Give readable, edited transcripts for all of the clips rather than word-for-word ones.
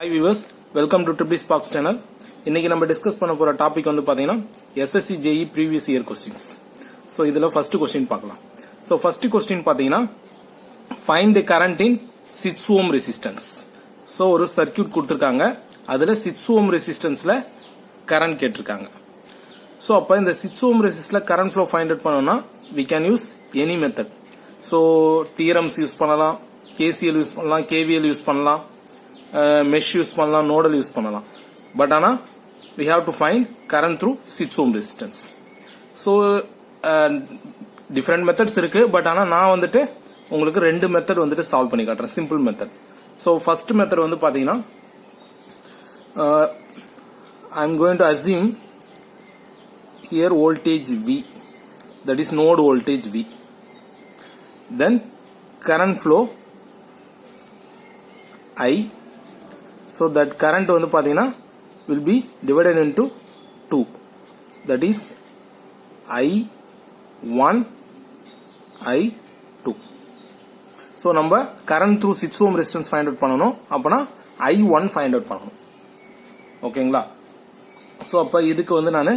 Hi viewers, welcome to Triple Sparks channel. இன்னைக்கு நம்ம discuss பண்ண போற டாபிக் வந்து பாத்தீங்கன்னா SSC JEE previous year questions. So இதுல first question பார்க்கலாம். So first question பாத்தீங்கன்னா find the current in 6 ohm resistance. So ஒரு சர்க்யூட் கொடுத்திருக்காங்க. அதுல 6 ohm resistanceல current கேட்டிருக்காங்க. So அப்ப இந்த 6 ohm resistance current flow find out பண்ணனும்னா we can use any method. So theorems use பண்ணலாம், KCL யூஸ் பண்ணலாம், KVL யூஸ் பண்ணலாம், mesh யூஸ் பண்ணலாம், நோடல் யூஸ் பண்ணலாம். பட் ஆனா we have to find current through 6 ohm resistance. So different methods இருக்கு. But ஆனா நான் வந்துட்டு உங்களுக்கு ரெண்டு மெத்தட் வந்துட்டு சால்வ் பண்ணி காட்டுறேன், simple method. So first method வந்து பாத்தீங்கன்னா I am going to assume here voltage V, that is node voltage V. Then current flow I. So that current வந்து பாத்தீங்கன்னா will be divided into 2, that is I1 I2. So நம்ம current through 6 ohm resistance find out பண்ணனும். அப்பனா I1 find out பண்ணனும். ஓகேங்களா? So அப்ப இதுக்கு வந்து நான்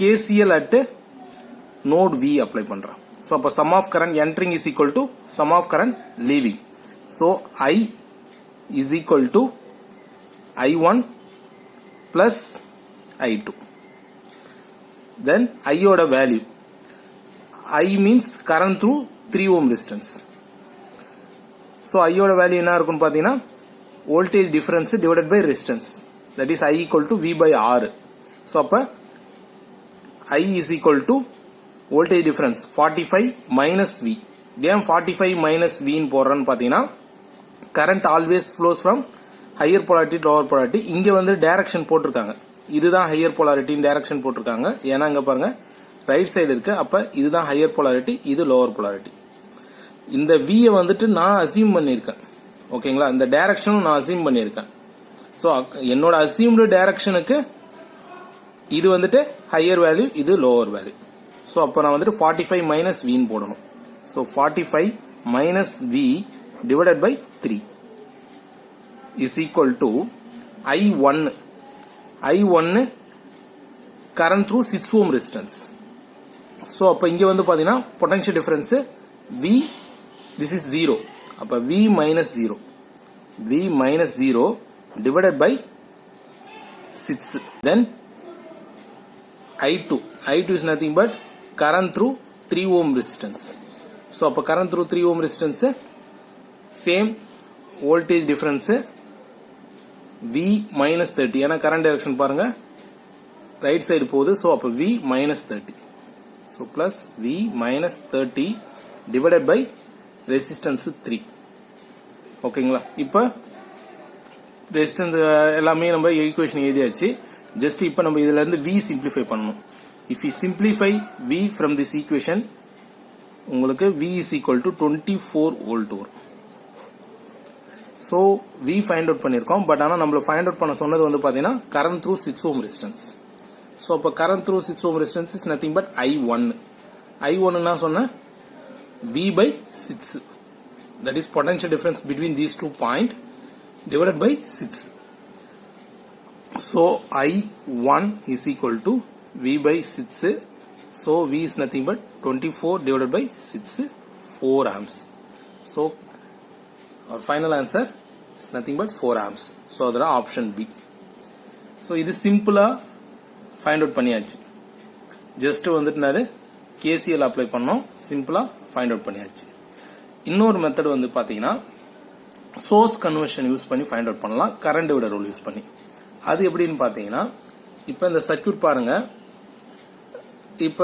KCL at node V apply பண்றேன். So அப்ப sum of current entering is equal to sum of current leaving. So I is equal to I1 plus I2. Then I oda value. I means current through 3 ohm resistance. So I oda value என்ன இருக்கும் பாத்தீங்கன்னா voltage difference divided by resistance. That is I equal to V by R. So அப்ப I is equal to voltage difference 45 minus V. ஏன் 45 minus V ன்னு போடுறேன்னு பாத்தீங்கன்னா current always flows from higher polarity to lower polarity. இங்க வந்து direction போட்டிருக்காங்க, இதுதான் higher polarity direction போட்டிருக்காங்க. ஏன்னா இங்க பாருங்க ரைட் சைடு இருக்கு, அப்ப இதுதான் higher polarity, இது lower polarity. இந்த V வந்துட்டு நான் அசியூம் பண்ணிருக்கேன். ஓகேங்களா? இந்த டைரக்ஷனும் நான் அசியூம் பண்ணிருக்கேன். சோ என்னோட அசியூம்டு டைரக்ஷனுக்கு இது வந்துட்டு higher value, இது lower value. சோ அப்ப நான் வந்துட்டு 45 minus V ன்னு போடணும். So 45 minus V divided by 3 is equal to I1. I1 current through 6 ohm resistance. So அப்ப இங்க வந்து பாத்தீங்கன்னா potential difference V, this is 0. அப்ப V minus 0. V minus 0 divided by 6. Then I2. I2 is nothing but current through 3 ohm resistance. So அப்ப current through 3 ohm resistance same voltage difference V minus 30. ஏன்னா current direction பாருங்க right side போகுது. So அப்ப V minus 30. So plus V minus 30 divided by resistance 3. ஓகேங்களா? இப்ப resistance எல்லாமே நம்ம equation எழுதியாச்சு. ஜஸ்ட் இப்ப நம்ம இதுல இருந்து V சிம்பிளிஃபை பண்ணணும். If we simplify V from this equation, உங்களுக்கு V is equal to 24 volt வரும். So V find out பண்ணிருக்கோம். பட் ஆனா நம்மள find out பண்ண சொன்னது வந்து பாத்தீங்கன்னா current through 6 ohm resistance. So அப்ப current through 6 ohm resistance is nothing but I1. I1 னா சொன்ன V by 6. That is potential difference between these two points divided by 6. So I1 is equal to V by 6. So V is nothing but 24 divided by 6, 4 amps. So our final answer is nothing but 4 amps. So அதோட option B. So இது சிம்பிளா find out பண்ணியாச்சு. Just வந்துட்டு நான் KCL apply பண்ணோம், சிம்பிளா find out பண்ணியாச்சு. இன்னொரு மெத்தட் வந்து பாத்தீங்கன்னா சோர்ஸ் கன்வர்ஷன் யூஸ் பண்ணி find out பண்ணலாம், கரண்ட் டிவைடர் ரூல் யூஸ் பண்ணி. அது எப்படின்னு பாத்தீங்கன்னா இப்ப இந்த சர்க்யூட் பாருங்க. இப்ப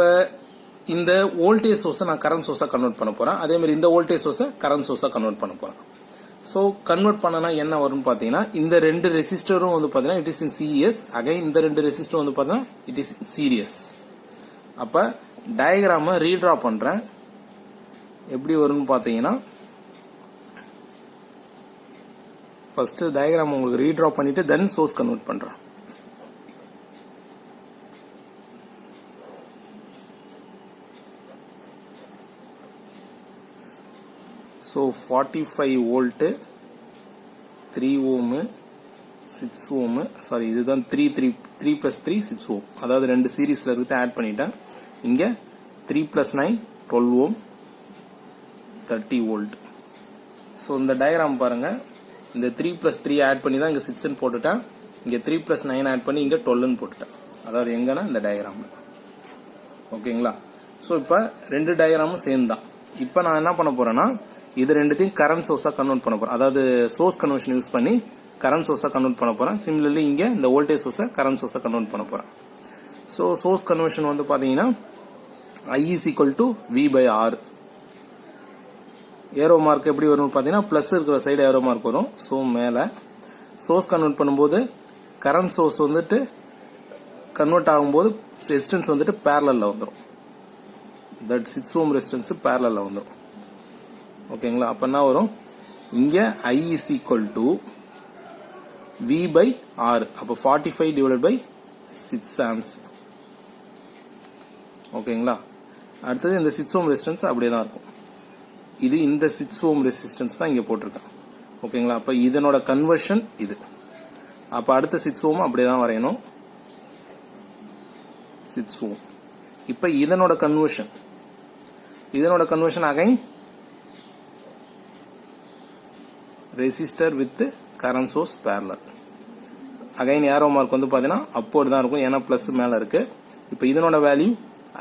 இந்த வோல்டேஜ் சோர்ஸை நான் கரண்ட் சோர்ஸா கன்வெர்ட் பண்ண போறேன். அதே மாதிரி இந்த வோல்டேஜ் சோர்ஸை கரண்ட் சோர்ஸா கன்வெர்ட் பண்ண போறேன். சோ கன்வெர்ட் பண்ணனா என்ன வரும்னு பாத்தீங்கன்னா இந்த ரெண்டு ரெசிஸ்டரும் வந்து பாத்தீங்கன்னா it is in series. Again இந்த ரெண்டு ரெசிஸ்டரும் வந்து பாத்தீங்கன்னா இட் இஸ் சீரியஸ். அப்ப டயகிராம ரீட்ரா பண்றேன். எப்படி வரும்னு பாத்தீங்கன்னா ஃபர்ஸ்ட் டயகிராம் உங்களுக்கு ரீட்ரா பண்ணிட்டு தென் சோர்ஸ் கன்வெர்ட் பண்றேன். So 45 volt 3 ohm 6 ohm sorry இதுதான் 3 plus 3 6 ohm அதாவது ரெண்டு சீரிஸ்ல இருக்கு ஆட் பண்ணிட்டேன் இங்க 3 plus 9 12 ohm 30 volt சோ இந்த டயகிராம் பாருங்க இந்த 3 plus 3 ஆட் பண்ணி தான் இங்க 6 ன்னு போட்டுட்டேன் இங்க 3 plus 9 ஆட் பண்ணி இங்க 12 ன்னு போட்டுட்டேன் அதாவது எங்கனா இந்த டயகிராம்ல ஓகேங்களா சோ இப்போ ரெண்டு டயகிராமும் சேம் தான் இப்போ நான் என்ன பண்ண போறேன்னா இது ரெண்டுத்தையும் கரண்ட் சோர்ஸா கன்வெர்ட் பண்ண போறேன் அதாவது சோர்ஸ் கன்வர்ஷன் யூஸ் பண்ணி கரண்ட் சோர்ஸா கன்வெர்ட் பண்ண போறேன் சிமிலர்லி இங்க இந்த வோல்டேஜ் சோர்ஸை கரண்ட் சோர்ஸா கன்வெர்ட் பண்ண போறேன் சோ சோர்ஸ் கன்வர்ஷன் வந்து பாத்தீங்கன்னா I is equal to V by R arrow mark எப்படி வரும் பாத்தீங்கன்னா பிளஸ் இருக்கிற சைடு ஏரோ மார்க் வரும் சோ மேல சோர்ஸ் கன்வெர்ட் பண்ணும்போது கரண்ட் சோர்ஸ் வந்துட்டு கன்வெர்ட் ஆகும்போது ரெசிஸ்டன்ஸ் வந்துட்டு parallel வந்துரும் that 6 ohm ரெசிஸ்டன்ஸ் parallel வந்துரும் ஓகேங்களா அப்ப என்ன வரும் இங்க I is equal to V by R அப்ப 45 divided by 6 amps ஓகேங்களா அடுத்து இந்த 6 ohm ரெசிஸ்டன்ஸ் அப்படியே தான் இருக்கும் இது இந்த 6 ohm ரெசிஸ்டன்ஸ் தான் இங்க போட்டுருக்கேன் ஓகேங்களா அப்ப இதனோட கன்வர்ஷன் இது அப்ப அடுத்த 6 ohm அப்படியே தான் வரையணும் 6 ohm இப்ப இதனோட conversion again resistor with current source parallel again arrow mark வந்து பாத்தீங்கன்னா அப்போர்ட் தான் இருக்கும் ஏன்னா பிளஸ் மேல இருக்கு இப்போ இதனோட value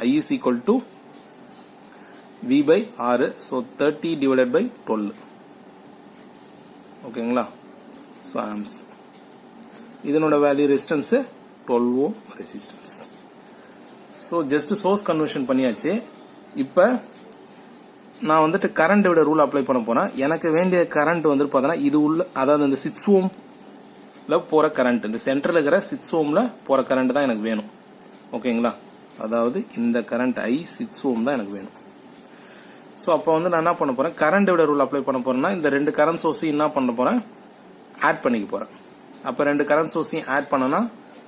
I is equal to V by R so 30 divided by 12 ஓகேங்களா so amps இதனோட value resistance 12 ohm resistance so just source conversion பண்ணியாச்சு இப்போ நான் வந்துட்டு கரண்ட் விட ரூல் அப்ளை பண்ண போறேன் எனக்கு வேண்டிய கரண்ட் வந்து பார்த்தா இது உள்ள அதாவது இந்த 6 ohm ல போற கரண்ட் இந்த சென்டர்ல இருக்கிற 6 ohm ல போற கரண்ட் தான் எனக்கு வேணும் ஓகேங்களா அதாவது இந்த கரண்ட் I 6 ohm தான் எனக்கு வேணும் சோ அப்ப வந்து நான் என்ன பண்ண போறேன் கரண்ட் விட ரூல் அப்ளை பண்ண போறேன்னா இந்த ரெண்டு கரண்ட் சோர்ஸையும் என்ன பண்ண போறேன் ஆட் பண்ணிக்க போறேன் அப்ப ரெண்டு கரண்ட் சோர்ஸையும் ஆட் பண்ணனா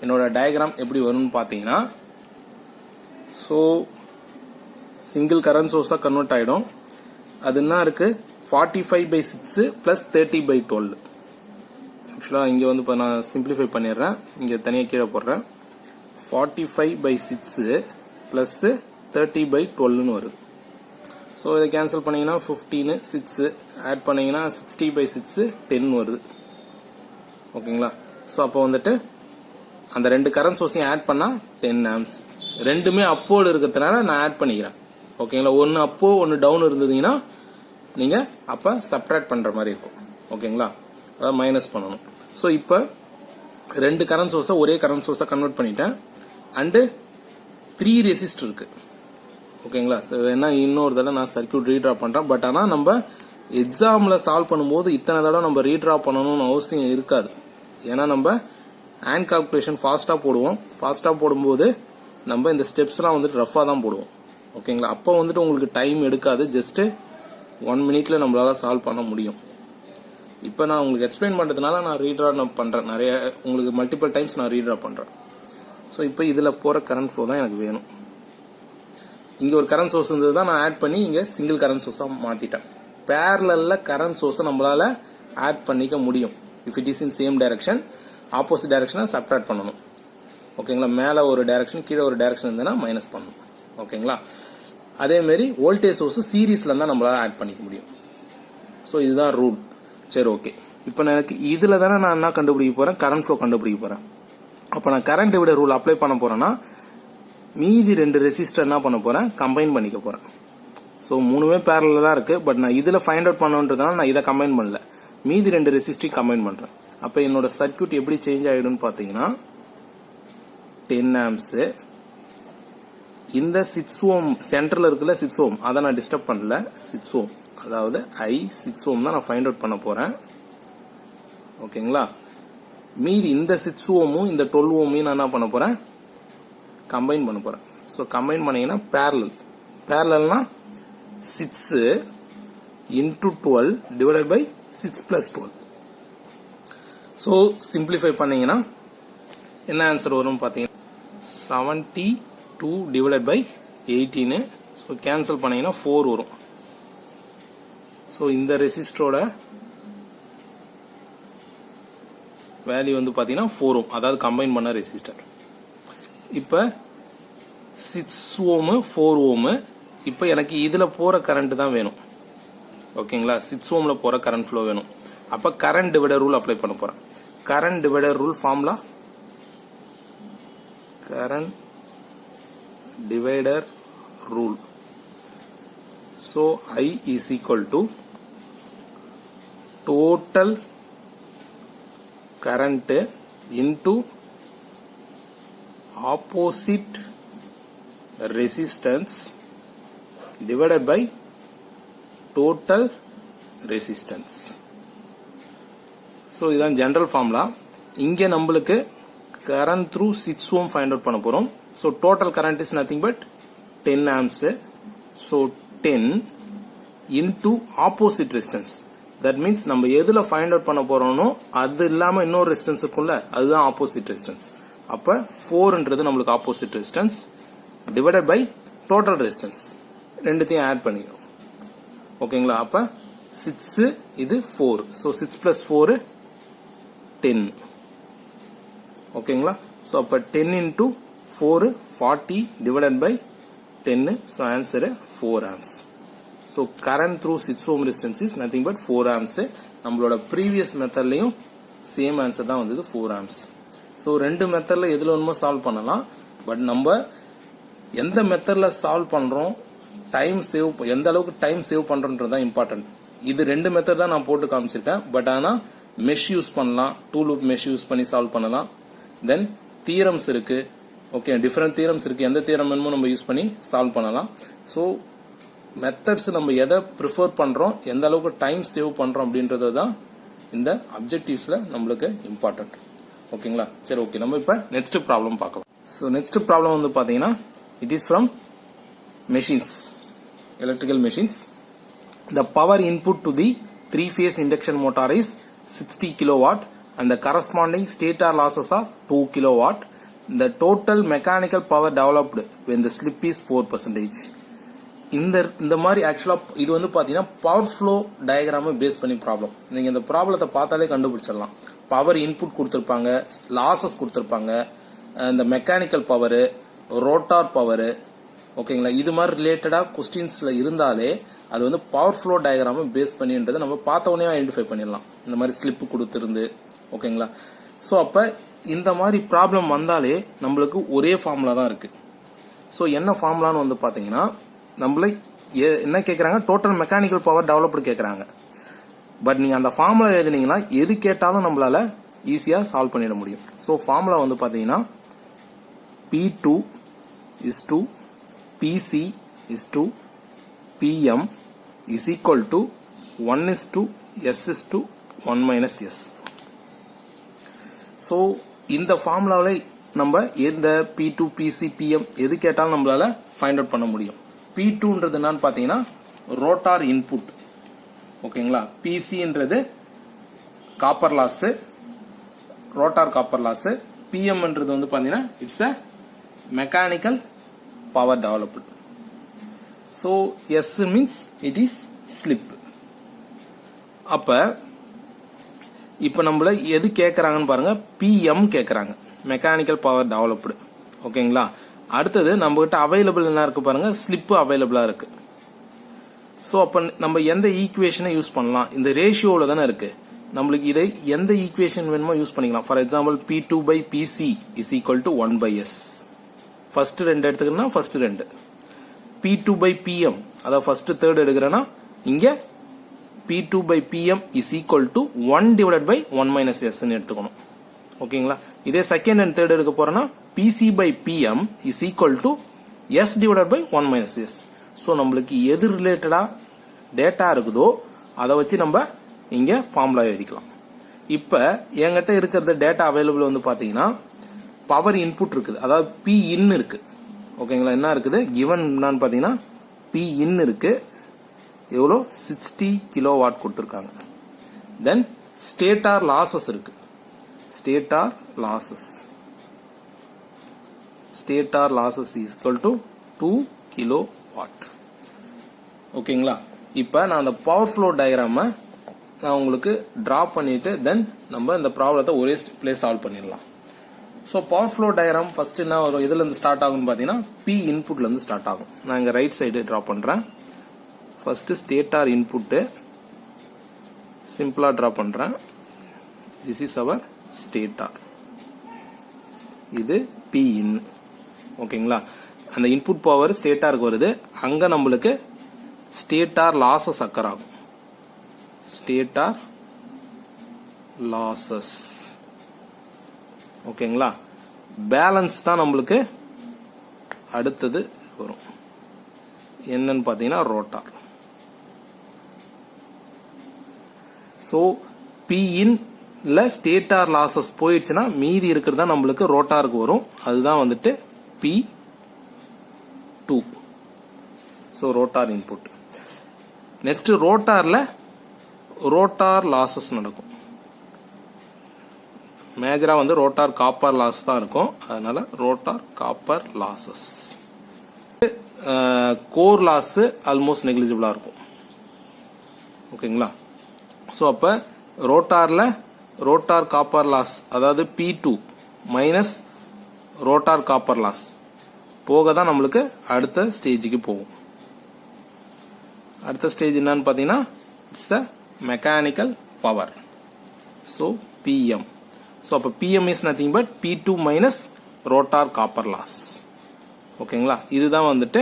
என்னோட டயகிராம் எப்படி வரும்னு பாத்தீங்கன்னா சோ சிங்கிள் கரண்ட் சோர்ஸா கன்வெர்ட் ஆயிடும் அது என்ன இருக்கு 45 by 6 plus 30 by 12 ஆக்சுவலா இங்க வந்து நான் சிம்பிளிஃபை பண்ணிடுறேன் இங்க தனியா கீழே போடுறேன் 45 by 6 plus 30 by 12 ன்னு வருது சோ இதை கேன்சல் பண்ணீங்கன்னா 15 6 ஆட் பண்ணீங்கன்னா 60 by 6 10 வருது ஓகேங்களா சோ அப்போ வந்துட்டு அந்த ரெண்டு கரண்ட் சோர்ஸையும் ஆட் பண்ணா 10 amps ரெண்டுமே அப்போர்டு இருக்கிறதுனால நான் ஆட் பண்ணிக்கிறேன் ஓகேங்களா ஒன்னு அப்போ ஒன்னு டவுன் இருந்ததுன்னா நீங்க அப்ப சப்ட்ராக்ட் பண்ற மாதிரி இருக்கும் ஓகேங்களா அத மைனஸ் பண்ணனும் சோ இப்போ ரெண்டு கரண்ட் சோர்ஸை ஒரே கரண்ட் சோர்ஸா கன்வெர்ட் பண்ணிட்டேன் அண்ட் 3 ரெசிஸ்டர் இருக்கு ஓகேங்களா சோ என்ன இன்னொரு தடவை நான் சர்க்யூட் ரீட்ரா பண்றேன் பட் ஆனா நம்ம எக்ஸாம்ல சால்வ் பண்ணும்போது இத்தனை தடவை நம்ம ரீட்ரா பண்ணணும்னு அவசியம் இருக்காது ஏன்னா நம்ம ஹேண்ட் கால்குலேஷன் ஃபாஸ்டா போடும்போது நம்ம இந்த ஸ்டெப்ஸ்லாம் வந்துட்டு ரஃபா தான் போடுவோம் ஓகேங்களா அப்போ வந்துட்டு உங்களுக்கு டைம் எடுக்காது ஜஸ்ட் 1 மினிட்ல நம்மளால சால்வ் பண்ண முடியும் இப்போ நான் உங்களுக்கு எக்ஸ்பிளைன் பண்றதுனால நான் ரீட்ரா பண்றேன் நிறைய உங்களுக்கு மல்டிபிள் டைம்ஸ் நான் ரீட்ரா பண்றேன் ஸோ இப்போ இதுல போற கரண்ட் ஃப்ளோ தான் எனக்கு வேணும் இங்க ஒரு கரண்ட் சோர்ஸ் இருந்தது தான் நான் ஆட் பண்ணி இங்க சிங்கிள் கரண்ட் சோர்ஸா மாத்திட்டேன் பேரலல்ல கரண்ட் சோர்ஸை நம்மளால ஆட் பண்ணிக்க முடியும் if it is in same direction opposite டைரக்ஷனை சப்ட்ராக்ட் பண்ணணும் ஓகேங்களா மேல ஒரு டைரக்ஷன் கீழே ஒரு டைரக்ஷன் இருந்ததுன்னா மைனஸ் பண்ணணும் ஓகேங்களா அதே மாதிரி வோல்டேஜ் சோர்ஸ் சீரிஸ்ல தான் நம்மளால ஆட் பண்ணிக்க முடியும் சோ இதுதான் ரூல் சரி ஓகே இப்போ எனக்கு இதுல தானே நான் என்ன கண்டுபிடிக்க போறேன் கரண்ட் ஃப்ளோ கண்டுபிடிக்க போறேன் அப்ப நான் கரண்ட் விட ரூல் அப்ளை பண்ண போறேன்னா மீதி ரெண்டு ரெசிஸ்டர் என்ன பண்ண போறேன் கம்பைன் பண்ணிக்க போறேன் சோ மூணுமே பேரலல் தான் இருக்கு பட் நான் இதுல ஃபைண்ட் அவுட் பண்ணணும்ன்றதுனால நான் இதை கம்பைன் பண்ணல மீதி ரெண்டு ரெசிஸ்டரையும் கம்பைன் பண்றேன் அப்ப என்னோட சர்க்யூட் எப்படி சேஞ்ச் ஆயிடும்னு பாத்தீங்கன்னா 10 amps இந்த 6 ohm சென்டர்ல இருக்குல்ல 6 ohm அத நான் டிஸ்டர்ப் பண்ணல 6 ohm அதாவது I 6 ohm தான் நான் ஃபைண்ட் அவுட் பண்ண போறேன் ஓகேங்களா மீதி இந்த 6 ohm இந்த 12 ohm நான் என்ன பண்ண போறேன் கம்பைன் பண்ண போறேன் சோ கம்பைன் பண்ணீங்கன்னா parallelனா 6 into 12 divided by 6 plus 12 so simplify பண்ணீங்கன்னா என்ன ஆன்சர் வரும் பாத்தீங்கன்னா 72 divided by 18 சோ கேன்சல் பண்ணீங்கன்னா 4 வரும் சோ இந்த ரெசிஸ்டரோட வேல்யூ வந்து பாத்தீங்கன்னா 4 ohm, அதாவது கம்பைன் பண்ண ரெசிஸ்டர். இப்ப 6 ohm 4 ohm. இப்ப எனக்கு இதுல போற கரண்ட் தான் வேணும். ஓகேங்களா, 6 ohmல போற கரண்ட் ஃப்ளோ வேணும். அப்ப கரண்ட் டிவைடர் ரூல் அப்ளை பண்ண போறேன். Current divider rule formula current divider rule. So I is equal to total current into opposite resistance divided by total resistance. So இதான் general formula. இங்க நம்மளுக்கு current through 6 ohm find out பண்ண போறோம். So total current is nothing but 10 amps. So 10 into opposite resistance. That means நம்ம எதுல find out பண்ண போறோம்னோ அது இல்லாம இன்னொரு ரெசிஸ்டன்ஸ் இருக்கும்ல, அதுதான் opposite resistance. அப்ப 4ன்றது நம்மளுக்கு opposite resistance divided by total resistance. ரெண்டுத்தையும் ஆட் பண்ணிக்கணும். ஓகேங்களா, அப்ப 6 இது 4. So 6 plus 4 10. ஓகேங்களா, so அப்ப 10 into 4 40 divided by 10. So answer 4 amps. So current through 6 ohm resistance is nothing but 4 amps. நம்மளோட previous methodலயும் same answer தான் வந்தது 4 amps. So ரெண்டு மெத்தட்ல எதுல வேணுமோ சால்வ் பண்ணலாம். பட் நம்ம எந்த மெத்தட்ல சால்வ் பண்றோம், டைம் சேவ் எந்த அளவுக்கு டைம் சேவ் பண்றோம்ன்றது தான் இம்பார்ட்டன்ட். இது ரெண்டு மெத்தட் தான் நான் போட்டு காமிச்சிருக்கேன். பட் ஆனா மெஷ் யூஸ் பண்ணலாம், டூ லூப் மெஷ் யூஸ் பண்ணி சால்வ் பண்ணலாம். தென் தியரம்ஸ் இருக்கு. ஓகே, டிஃபரெண்ட் தியரம்ஸ் இருக்கு. எந்த தியரம் வேணுமோ நம்ம யூஸ் பண்ணி சால்வ் பண்ணலாம். ஸோ மெத்தட்ஸ் நம்ம எதை ப்ரிஃபர் பண்றோம், எந்த அளவுக்கு டைம் சேவ் பண்றோம் அப்படின்றது தான் இந்த அப்ஜெக்டிவ்ஸ்ல நம்மளுக்கு இம்பார்ட்டன்ட். ஓகேங்களா, சரி ஓகே, நம்ம இப்ப நெக்ஸ்ட் ப்ராப்ளம் பார்க்கலாம். ஸோ நெக்ஸ்ட் ப்ராப்ளம் வந்து பாத்தீங்கன்னா it is from machines, electrical machines. The power input to the 3-phase induction motor is 60 kilowatt and the corresponding stator losses are 2 kilowatt. The total mechanical power developed when the slip is 4%. இந்த மாதிரி ஆக்சுவலா இது வந்து பாத்தீங்கன்னா power flow diagram base பண்ணி problem. நீங்க இந்த ப்ராப்ளத்தை பார்த்தாலே கண்டுபிடிச்சிடலாம். பவர் இன்புட் கொடுத்திருப்பாங்க, லாசஸ் கொடுத்திருப்பாங்க, இந்த மெக்கானிக்கல் பவர், ரோட்டார் பவர். ஓகேங்களா, இது மாதிரி ரிலேட்டடா கொஸ்டின்ஸ்ல இருந்தாலே அது வந்து பவர் ஃப்ளோ டயக்ராம பேஸ் பண்ணின்றதை நம்ம பார்த்த உடனே ஐடென்டிஃபை பண்ணிடலாம். இந்த மாதிரி ஸ்லிப் கொடுத்திருந்து. ஓகேங்களா, ஸோ அப்ப இந்த மாதிரி ப்ராப்ளம் வந்தாலே நம்மளுக்கு ஒரே ஃபார்முலா தான் இருக்கு. ஸோ என்ன ஃபார்முலான்னு வந்து பாத்தீங்கன்னா நம்மள என்ன கேட்கறாங்க, டோட்டல் மெக்கானிக்கல் பவர் டெவலப்டு கேட்கறாங்க. பட் நீங்க அந்த ஃபார்முலா எழுதினீங்கன்னா எது கேட்டாலும் நம்மளால ஈஸியா சால்வ் பண்ணிட முடியும். ஸோ ஃபார்முலா வந்து பாத்தீங்கன்னா P2 is to PC is to PM is equal to 1 is to S is to 1 minus S. So இந்த ஃபார்முலாவில நம்ம எந்த P2 PC PM எது கேட்டாலும் நம்மளால ஃபைண்ட் அவுட் பண்ண முடியும். P2ன்றது என்னன்னு பாத்தீங்கன்னா ரோட்டார் இன்புட். ஓகேங்களா, PCன்றது copper loss, rotor copper loss. PMன்றது வந்து பாத்தீங்கன்னா it's a mechanical power developed. So S means it is slip. அப்ப இப்ப நம்மள எது கேக்குறாங்கன்னு பாருங்க, PM கேக்குறாங்க, மெக்கானிக்கல் பவர் டெவலப்டு. ஓகேங்களா, அடுத்தது நம்ம கிட்ட அவைலபிள் என்ன இருக்கு பாருங்க, ஸ்லிப் அவைலபிளா இருக்கு. சோ அப்ப நம்ம எந்த ஈக்குவேஷனை யூஸ் பண்ணலாம், இந்த ரேஷியோல தானே இருக்கு. நம்மளுக்கு இதை எந்த ஈக்குவேஷன் வேணுமோ யூஸ் பண்ணிக்கலாம். For example P2 by PC is equal to 1 by S. First ரெண்டு எடுத்துக்கணும்னா ஃபர்ஸ்ட் ரெண்டு. P2 by PM அதாவது ஃபர்ஸ்ட் தேர்ட் எடுக்கிறேன்னா இங்க P2 by PM is equal to 1 divided by 1 minus S ன்னு எடுத்துக்கணும். ஓகேங்களா, இதே செகண்ட் அண்ட் தேர்ட் எடுக்க போறேன்னா PC by PM is equal to S divided by 1 minus S. So நம்மளுக்கு எது ரிலேட்டடா டேட்டா இருக்குதோ அதை வச்சு நம்ம இங்க ஃபார்முலா எழுதிக்கலாம். இப்ப என்கிட்ட இருக்கிறது டேட்டா அவைலபிள் வந்து பாத்தீங்கன்னா பவர் இன்புட் இருக்குது, அதாவது P in இருக்கு. ஓகேங்களா, என்ன இருக்குது கிவன் என்னன்னு பாத்தீங்கன்னா P in இருக்கு, எவ்வளோ 60 கிலோவாட் கொடுத்திருக்காங்க. தென் ஸ்டேட்டார் லாசஸ் இருக்கு, stator losses is equal to 2 kilowatt. ஓகேங்களா, இப்ப நான் அந்த பவர் ஃப்ளோ டயக்ராம நான் உங்களுக்கு டிராப் பண்ணிட்டு தென் நம்ம இந்த ப்ராப்ளத்தை ஒரே பிளேஸ் சால்வ் பண்ணிடலாம். So power flow diagram first என்ன வரும், இதுல இருந்து ஸ்டார்ட் ஆகும்னு பார்த்தீங்கன்னா பி இன்புட்ல இருந்து ஸ்டார்ட் ஆகும். நான் இங்க ரைட் சைடு டிரா பண்றேன். ஃபர்ஸ்ட் ஸ்டேட்டார் இன்புட் சிம்பிளா டிரா பண்றேன். திஸ் இஸ் அவர் ஸ்டேட்டார், இது பி இன். ஓகேங்களா, அந்த இன்புட் பவர் ஸ்டேட்டாருக்கு வருது. அங்க நம்மளுக்கு ஸ்டேட்டார் லாசஸ் அக்கர் ஆகும். Stator losses. ஓகேங்களா, பேலன்ஸ் தான் நம்மளுக்கு அடுத்தது வரும். என்னன்னு பாத்தீங்கன்னா ரோட்டார். சோ பி இன்ல ஸ்டேட்டார் லாசஸ் போயிடுச்சுன்னா மீதி இருக்கிறது தான் நம்மளுக்கு ரோட்டாருக்கு வரும். அதுதான் வந்துட்டு P two. So rotor input. Next ரோட்டார்ல ரோட்டார் லாசஸ் நடக்கும். மேஜரா வந்து ரோட்டார் காப்பர் லாஸ் தான் இருக்கும். அதனால rotor copper losses. Core loss almost நெக்லிஜிபிளா இருக்கும். ஓகேங்களா, சோ அப்ப ரோட்டார்ல ரோட்டார் காப்பர் லாஸ் அதாவது P2 minus rotor copper loss போக தான் நம்மளுக்கு அடுத்த ஸ்டேஜுக்கு போகும். அடுத்த ஸ்டேஜ் என்னன்னு பாத்தீங்கன்னா it's the mechanical power. So PM. So அப்ப PM is nothing but P2 minus rotor copper loss. ஓகேங்களா, இதுதான் வந்துட்டு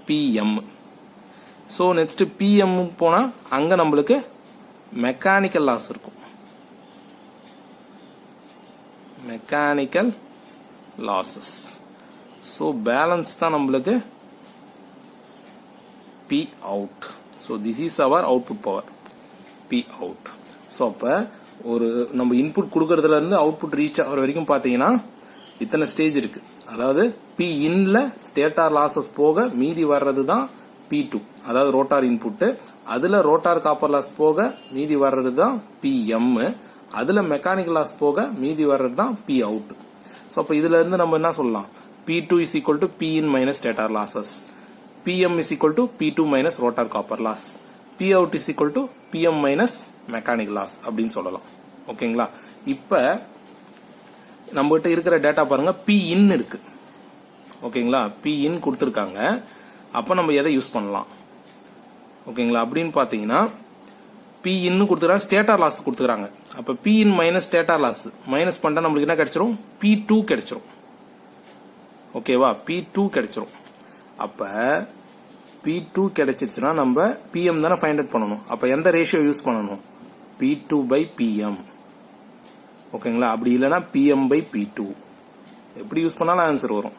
PM. சோ நெக்ஸ்ட் PM போனா அங்க நம்மளுக்கு மெக்கானிக்கல் லாஸ் இருக்கும். Mechanical losses. சோ பேலன்ஸ் தான் நம்மளுக்கு P out. So this is our output power, P out. So அப்ப ஒரு நம்ம இன்புட் கொடுக்கறதுல இருந்து அவுட்புட் ரீச் ஆகிற வரைக்கும் பாத்தீங்கன்னா இத்தனை ஸ்டேஜ் இருக்கு. அதாவது P inல ஸ்டேட்டார் லாசஸ் போக மீதி வர்றது தான் P2, அதாவது ரோட்டார் இன்புட். அதுல ரோட்டார் காப்பர் லாஸ் போக மீதி வர்றது தான் PM. அதுல மெக்கானிக்கல் லாஸ் போக மீதி வர்றது தான் P out. சோ அப்ப இதுல இருந்து நம்ம என்ன சொல்லலாம், P2 is equal to P in minus stator losses, PM is equal to P2 minus rotor copper loss, P out is equal to PM minus mechanical loss அப்படின்னு சொல்லலாம். ஓகேங்களா, இப்ப நம்ம கிட்ட இருக்கிற டேட்டா பாருங்க, P in இருக்கு. ஓகேங்களா, P in கொடுத்திருக்காங்க. அப்ப நம்ம எதை யூஸ் பண்ணலாம்? ஓகேங்களா, அப்படின்னு பாத்தீங்கன்னா P in கொடுத்துறாங்க, ஸ்டேட்டார் லாஸ் கொடுத்துறாங்க. அப்ப P in minus stator loss minus பண்ணா நம்மளுக்கு என்ன கிடைச்சிரும், P2 கிடைச்சிரும். ஓகேவா, P2 கிடைச்சிரும். அப்ப P2 கிடைச்சிருச்சுன்னா நம்ம PM தானே ஃபைண்ட் அவுட் பண்ணணும். அப்ப எந்த ரேஷியோ யூஸ் பண்ணணும், P2 by PM. ஓகேங்களா, அப்படி இல்லைன்னா PM by P2. எப்படி யூஸ் பண்ணாலும் ஆன்சர் வரும்.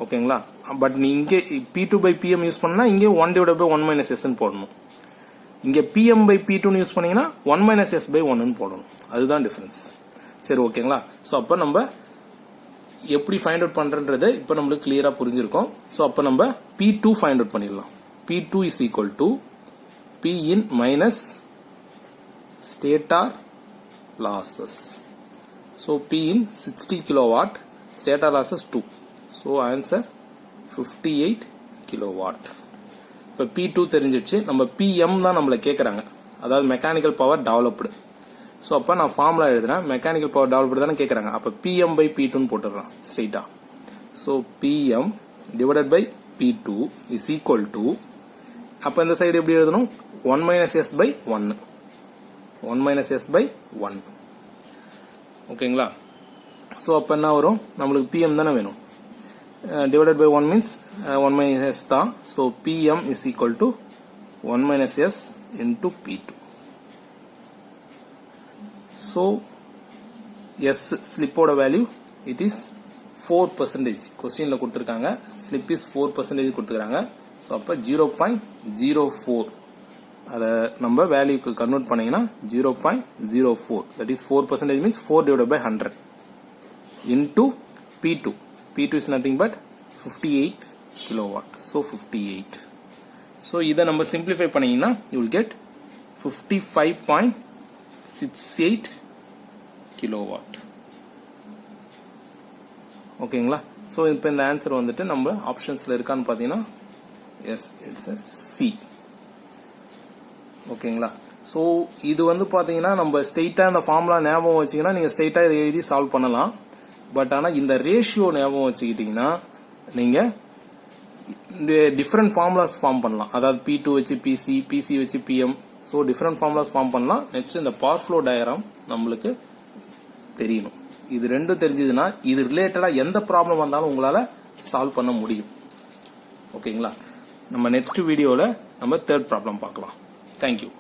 ஓகேங்களா, பட் நீங்க P2 by PM யூஸ் பண்ணா இங்க 1 divided by 1 minus S போடணும். இங்க PM by P2 யூஸ் பண்ணீங்கன்னா 1 minus S by 1 போடணும். அதுதான் டிஃபரன்ஸ். சரி, ஓகேங்களா. சோ அப்ப நம்ம எப்படி ஃபைண்ட் அவுட் பண்றன்றது இப்ப நம்மளுக்கு கிளியரா புரிஞ்சிருக்கும். சோ அப்ப நம்ம P2 ஃபைண்ட் அவுட் பண்ணிடலாம். P2 is equal to P in minus stator losses. So P in 60 kilowatt, stator losses 2. So answer 58 kilowatt. இப்ப P2 தெரிஞ்சிடுச்சு. நம்ம PM தான் நம்மள கேக்குறாங்க, அதாவது மெக்கானிக்கல் பவர் டெவலப்டு. சோ அப்ப நான் ஃபார்முலா எழுதுறேன், மெக்கானிக்கல் பவர் டெவலப்டு தானே கேக்குறாங்க. அப்ப PM by P2 ன்னு போட்டுறேன் ஸ்ட்ரைட்டா. So PM divided by P2 is equal to, அப்ப இந்த சைடு எப்படி எழுதணும், 1 minus S by 1. 1 minus S by 1. ஓகேங்களா, சோ அப்ப என்ன வரும், நம்மளுக்கு PM தானே வேணும். Divided by 1 means 1 minus S தான். So PM is equal to 1 minus S into P2. So S slip oda value it is 4%. Questionல கொடுத்திருக்காங்க slip is 4% கொடுத்திருக்காங்க. So அப்ப 0.04 அத நம்ம வேல்யூக்கு கன்வர்ட் பண்ணீங்கன்னா 0.04, that is 4% means 4 divided by 100 into P2. P2 is nothing but 58 kilowatt. So 58. So இத நம்ம simplify பண்ணீங்கன்னா you will get 55.68 kilowatt. ஓகேங்களா, சோ இப்போ இந்த ஆன்சர் வந்துட்டு நம்ம ஆப்ஷன்ஸ்ல இருக்கான்னு பாத்தீங்கன்னா எஸ், இட்ஸ் C. ஓகேங்களா, ஸோ இது வந்து பார்த்தீங்கன்னா நம்ம ஸ்ட்ரெயிட்டாக இந்த ஃபார்முலா ஞாபகம் வச்சிங்கன்னா நீங்கள் ஸ்ட்ரெயிட்டாக இதை எழுதி சால்வ் பண்ணலாம். பட் ஆனால் இந்த ரேஷியோ ஞாபகம் வச்சுக்கிட்டிங்கன்னா நீங்கள் டிஃப்ரெண்ட் ஃபார்முலாஸ் ஃபார்ம் பண்ணலாம். அதாவது P2 வச்சு பிசி, பிசி வச்சு PM. So different formulas form பண்ணலாம். நெக்ஸ்ட் இந்த பவர் ஃப்ளோ டயக்ராம் நம்மளுக்கு தெரியணும். இது ரெண்டும் தெரிஞ்சதுன்னா இது ரிலேட்டடாக எந்த ப்ராப்ளம் வந்தாலும் உங்களால் சால்வ் பண்ண முடியும். ஓகேங்களா? நம்ம நெக்ஸ்ட் வீடியோவில் நம்ம தேர்ட் ப்ராப்ளம் பார்க்கலாம். தேங்க்யூ.